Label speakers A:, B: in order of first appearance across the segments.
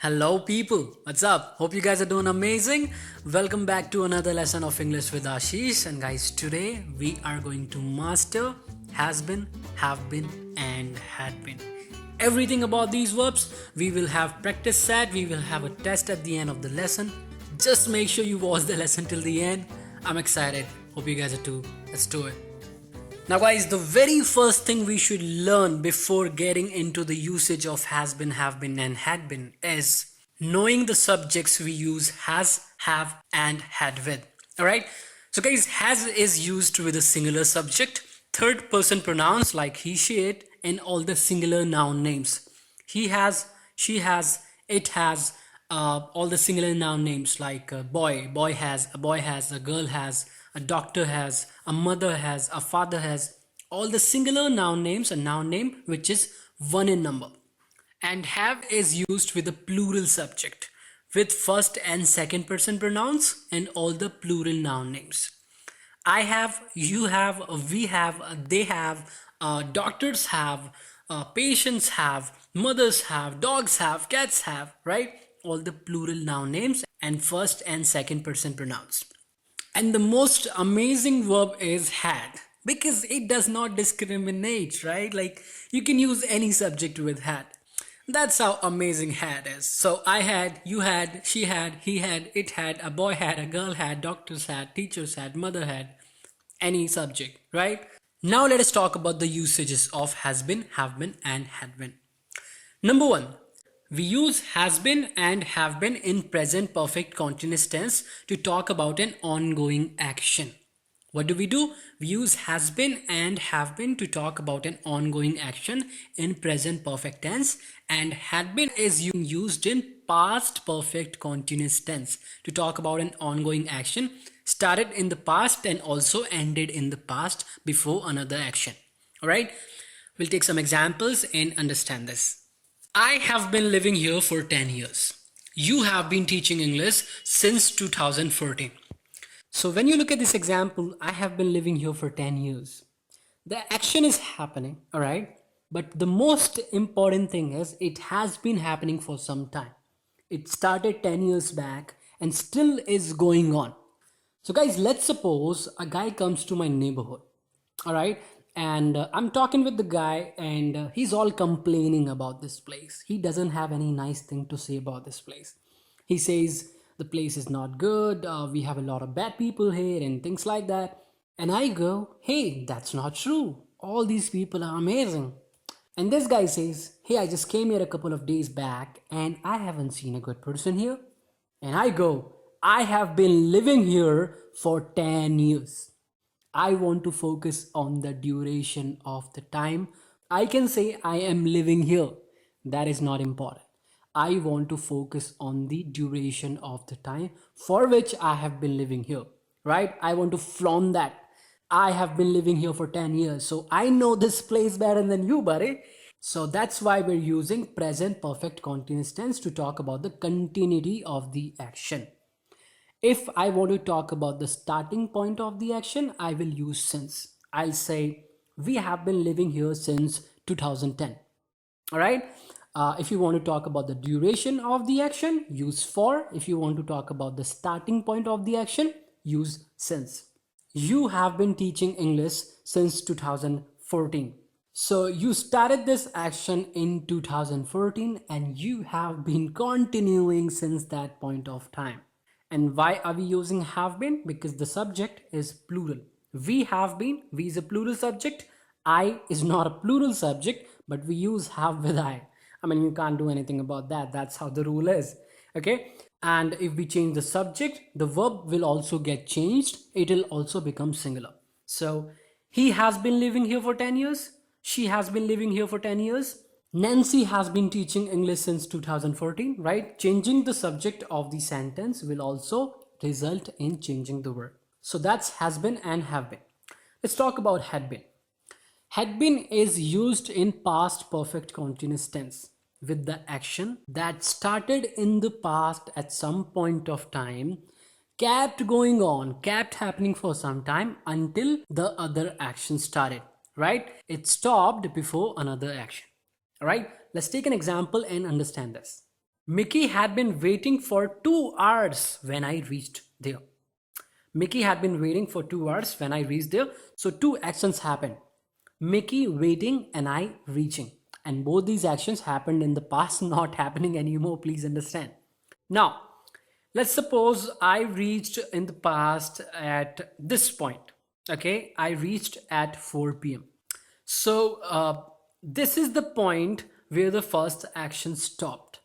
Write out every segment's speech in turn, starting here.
A: Hello, people. What's up? Hope you guys are doing amazing. Welcome back to another lesson of English with Ashish. And guys, today we are going to master has been, have been, and had been. Everything about these verbs. We will have practice set. We will have a test at the end of the lesson. Just make sure you watch the lesson till the end. I'm excited. Hope you guys are too. Let's do it. Now, guys, the very first thing we should learn before getting into the usage of has been, have been, and had been is knowing the subjects we use has, have, and had with. Alright? So, guys, has is used with a singular subject, third person pronouns like he, she, it, and all the singular noun names. He has, she has, it has, all the singular noun names like boy has, a girl has, a doctor has, a mother has, a father has, all the singular noun names, a noun name which is one in number. And have is used with a plural subject with first and second person pronouns and all the plural noun names. I have, you have, we have, they have, doctors have, patients have, mothers have, dogs have, cats have, right? All the plural noun names and first and second person pronouns. And the most amazing verb is had because it does not discriminate, right? Like you can use any subject with had. That's how amazing had is. So I had, you had, she had, he had, it had, a boy had, a girl had, doctors had, teachers had, mother had, any subject, right? Now let us talk about the usages of has been, have been, and had been. Number one, we use has been and have been in present perfect continuous tense to talk about an ongoing action. What do? We use has been and have been to talk about an ongoing action in present perfect tense, and had been is used in past perfect continuous tense to talk about an ongoing action started in the past and also ended in the past before another action. All right, we'll take some examples and understand this. I have been living here for 10 years. You have been teaching English since 2014. So when you look at this example, I have been living here for 10 years. The action is happening, all right? But the most important thing is it has been happening for some time. It started 10 years back and still is going on. So guys, let's suppose a guy comes to my neighborhood, all right? And I'm talking with the guy and he's all complaining about this place. He doesn't have any nice thing to say about this place. He says the place is not good, we have a lot of bad people here and things like that. And I go, hey, that's not true. All these people are amazing. And this guy says, hey, I just came here a couple of days back and I haven't seen a good person here. And I go, I have been living here for 10 years. I want to focus on the duration of the time. I can say I am living here. That is not important. I want to focus on the duration of the time for which I have been living here, right? I want to flaunt that. I have been living here for 10 years. So I know this place better than you, buddy. So that's why we're using present perfect continuous tense to talk about the continuity of the action. If I want to talk about the starting point of the action, I will use since. I'll say, we have been living here since 2010. All right. If you want to talk about the duration of the action, use for. If you want to talk about the starting point of the action, use since. You have been teaching English since 2014. So you started this action in 2014 and you have been continuing since that point of time. And why are we using have been? Because the subject is plural. We have been, we is a plural subject. I is not a plural subject, but we use have with I. I mean, you can't do anything about that. That's how the rule is. Okay. And if we change the subject, the verb will also get changed. It will also become singular. So he has been living here for 10 years. She has been living here for 10 years. Nancy has been teaching English since 2014, right? Changing the subject of the sentence will also result in changing the verb. So that's has been and have been. Let's talk about had been. Had been is used in past perfect continuous tense with the action that started in the past at some point of time, kept going on, kept happening for some time until the other action started, right? It stopped before another action. All right, let's take an example and understand this. Mickey had been waiting for 2 hours when I reached there. Mickey had been waiting for 2 hours when I reached there. So two actions happened. Mickey waiting and I reaching. And both these actions happened in the past, not happening anymore. Please understand. Now, let's suppose I reached in the past at this point. Okay, I reached at 4 p.m. So this is the point where the first action stopped.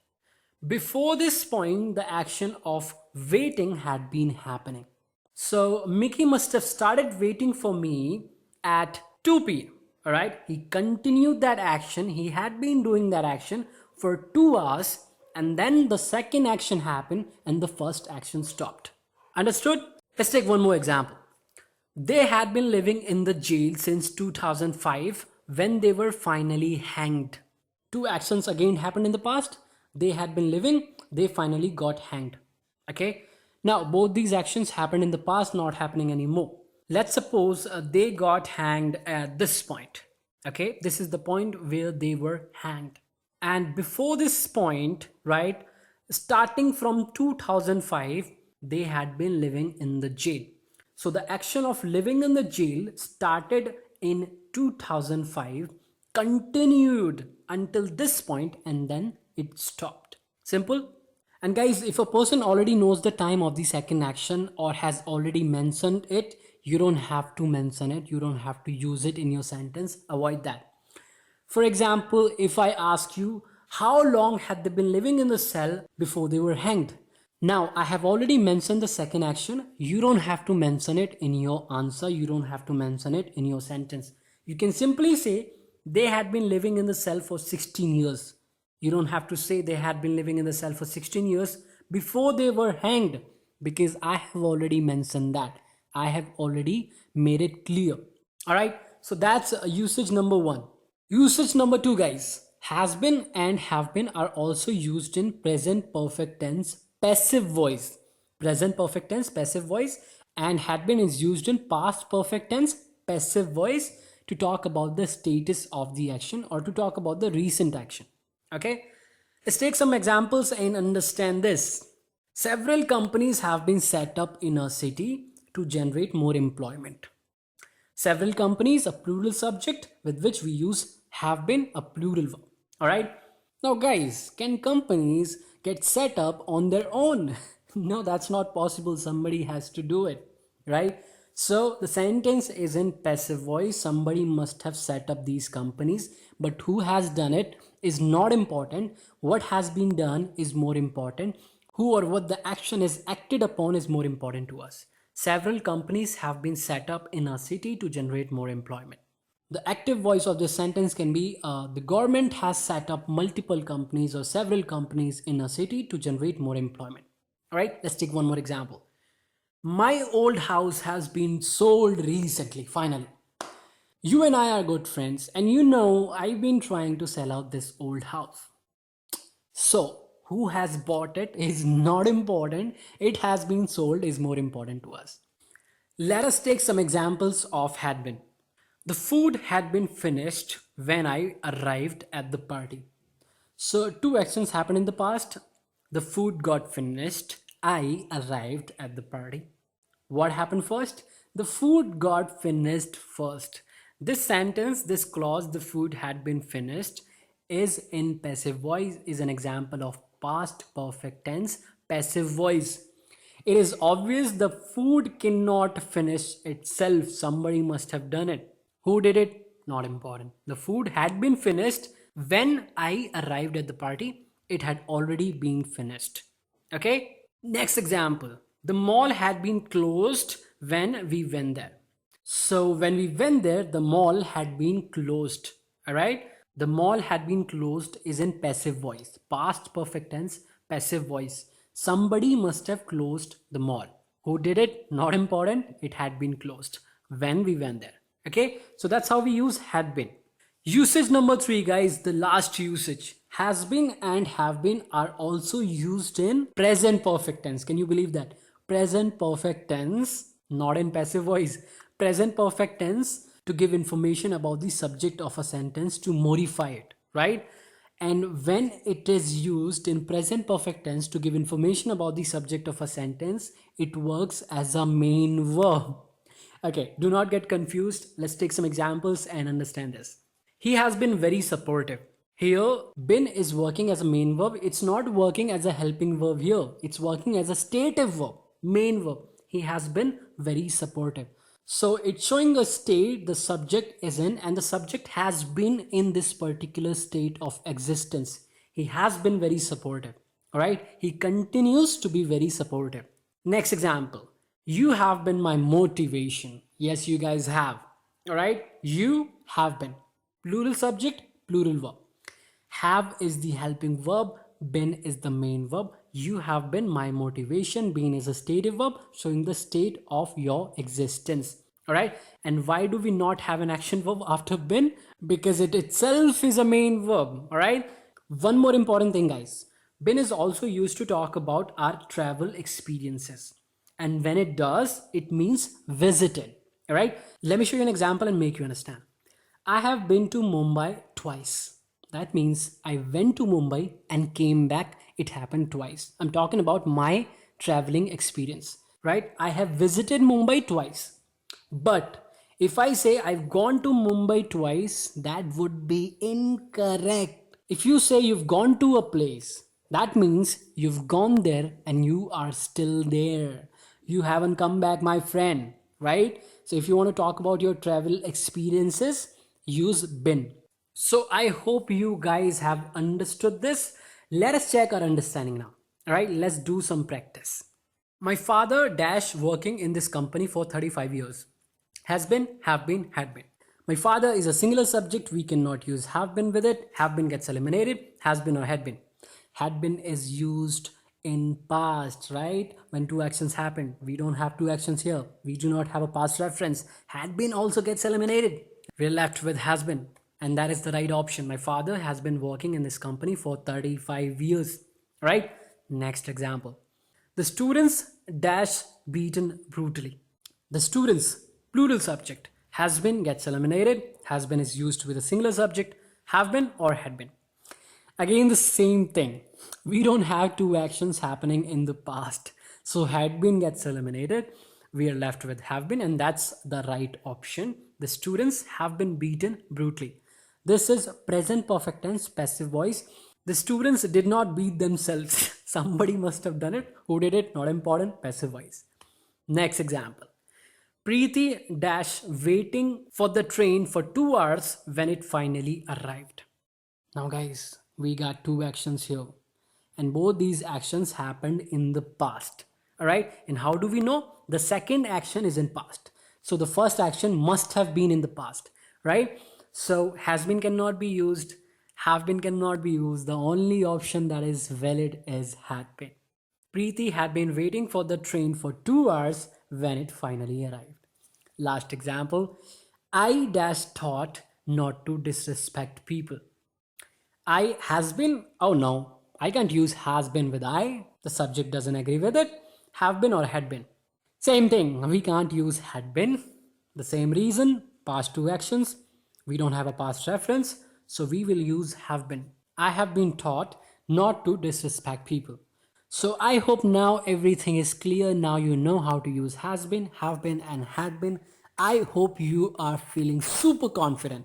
A: Before this point, the action of waiting had been happening. So Mickey must have started waiting for me at 2 p.m. All right. He continued that action. He had been doing that action for 2 hours, and then the second action happened and the first action stopped. Understood? Let's take one more example. They had been living in the jail since 2005 when they were finally hanged. Two actions again happened in the past. They had been living, they finally got hanged. Okay. Now, both these actions happened in the past, not happening anymore. Let's suppose they got hanged at this point. Okay. This is the point where they were hanged. And before this point, right, starting from 2005, they had been living in the jail. So the action of living in the jail started in 2005, continued until this point, and then it stopped. Simple. And guys, if a person already knows the time of the second action or has already mentioned it, you don't have to mention it. You don't have to use it in your sentence. Avoid that. For example, if I ask you, how long had they been living in the cell before they were hanged? Now, I have already mentioned the second action. You don't have to mention it in your answer. You don't have to mention it in your sentence. You can simply say they had been living in the cell for 16 years. You don't have to say they had been living in the cell for 16 years before they were hanged, because I have already mentioned that. I have already made it clear. All right. So that's usage number one. Usage number two, guys. Has been and have been are also used in present perfect tense passive voice. Present perfect tense passive voice, and had been is used in past perfect tense passive voice to talk about the status of the action or to talk about the recent action. Okay, let's take some examples and understand this. Several companies have been set up in a city to generate more employment. Several companies, a plural subject with which we use have been, a plural verb. All right. Now, guys, can companies get set up on their own? No, that's not possible. Somebody has to do it, right? So the sentence is in passive voice. Somebody must have set up these companies, but who has done it is not important. What has been done is more important. Who or what the action is acted upon is more important to us. Several companies have been set up in a city to generate more employment. The active voice of this sentence can be the government has set up multiple companies or several companies in a city to generate more employment. All right, let's take one more example. My old house has been sold recently, finally. You and I are good friends, and you know I've been trying to sell out this old house. So, who has bought it is not important. It has been sold is more important to us. Let us take some examples of had been. The food had been finished when I arrived at the party. So, two actions happened in the past. The food got finished. I arrived at the party. What happened first? The food got finished first. This sentence, this clause, the food had been finished, is in passive voice, is an example of past perfect tense passive voice. It is obvious the food cannot finish itself. Somebody must have done it. Who did it? Not important. The food had been finished when I arrived at the party. It had already been finished. Okay? Next example. The mall had been closed when we went there. So when we went there, the mall had been closed. All right? The mall had been closed is in passive voice. Past perfect tense, passive voice. Somebody must have closed the mall. Who did it? Not important. It had been closed when we went there. Okay? So that's how we use had been. Usage number three, guys, the last usage. Has been and have been are also used in present perfect tense. Can you believe that? Present perfect tense, not in passive voice. Present perfect tense to give information about the subject of a sentence, to modify it, right? And when it is used in present perfect tense to give information about the subject of a sentence, it works as a main verb. Okay, do not get confused. Let's take some examples and understand this. He has been very supportive. Here, been is working as a main verb. It's not working as a helping verb here. It's working as a stative verb, main verb. He has been very supportive. So it's showing a state the subject is in, and the subject has been in this particular state of existence. He has been very supportive. All right. He continues to be very supportive. Next example. You have been my motivation. Yes, you guys have. All right. You have been. Plural subject, plural verb. Have is the helping verb, been is the main verb. You have been my motivation. Been is a stative verb showing the state of your existence. All right. And why do we not have an action verb after been? Because it itself is a main verb. All right. One more important thing, guys. Been is also used to talk about our travel experiences. And when it does, it means visited. All right. Let me show you an example and make you understand. I have been to Mumbai twice. That means I went to Mumbai and came back. It happened twice. I'm talking about my traveling experience, right? I have visited Mumbai twice. But if I say I've gone to Mumbai twice, that would be incorrect. If you say you've gone to a place, that means you've gone there and you are still there. You haven't come back, my friend, right? So if you want to talk about your travel experiences, use been. So I hope you guys have understood this. Let us check our understanding now. All right, let's do some practice. My father dash working in this company for 35 years. Has been, have been, had been. My father is a singular subject. We cannot use have been with it. Have been gets eliminated. Has been or had been. Had been is used in past, right? When two actions happen. We don't have two actions here. We do not have a past reference. Had been also gets eliminated. We're left with has been. And that is the right option. My father has been working in this company for 35 years. Right? Next example. The students dash beaten brutally. The students, plural subject. Has been gets eliminated. Has been is used with a singular subject. Have been or had been. Again, the same thing. We don't have two actions happening in the past. So had been gets eliminated. We are left with have been, and that's the right option. The students have been beaten brutally. This is present perfect tense, passive voice. The students did not beat themselves. Somebody must have done it. Who did it? Not important. Passive voice. Next example. Preeti dash waiting for the train for 2 hours when it finally arrived. Now guys, we got two actions here. And both these actions happened in the past. Alright? And how do we know? The second action is in past. So the first action must have been in the past. Right? So has been cannot be used, have been cannot be used. The only option that is valid is had been. Preeti had been waiting for the train for 2 hours when it finally arrived. Last example. I dash thought not to disrespect people. I has been, oh no, I can't use has been with I. The subject doesn't agree with it. Have been or had been. Same thing, we can't use had been. The same reason, past two actions. We don't have a past reference, so we will use have been. I have been taught not to disrespect people. So I hope now everything is clear. Now you know how to use has been, have been, and had been. I hope you are feeling super confident.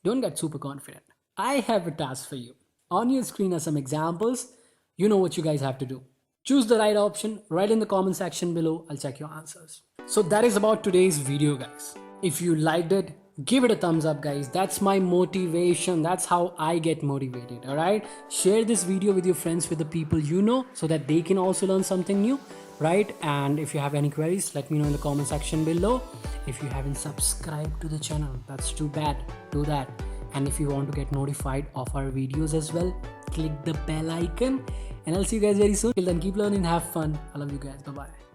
A: Don't get super confident. I have a task for you. On your screen are some examples. You know what you guys have to do. Choose the right option, write in the comment section below. I'll check your answers. So that is about today's video, guys. If you liked it, give it a thumbs up, guys. That's my motivation. That's how I get motivated. All right, share this video with your friends, with the people you know, so that they can also learn something new, right? And if you have any queries, let me know in the comment section below. If you haven't subscribed to the channel, that's too bad. Do that. And if you want to get notified of our videos as well, click the bell icon, and I'll see you guys very soon. Till then, keep learning, have fun. I love you guys. Bye bye.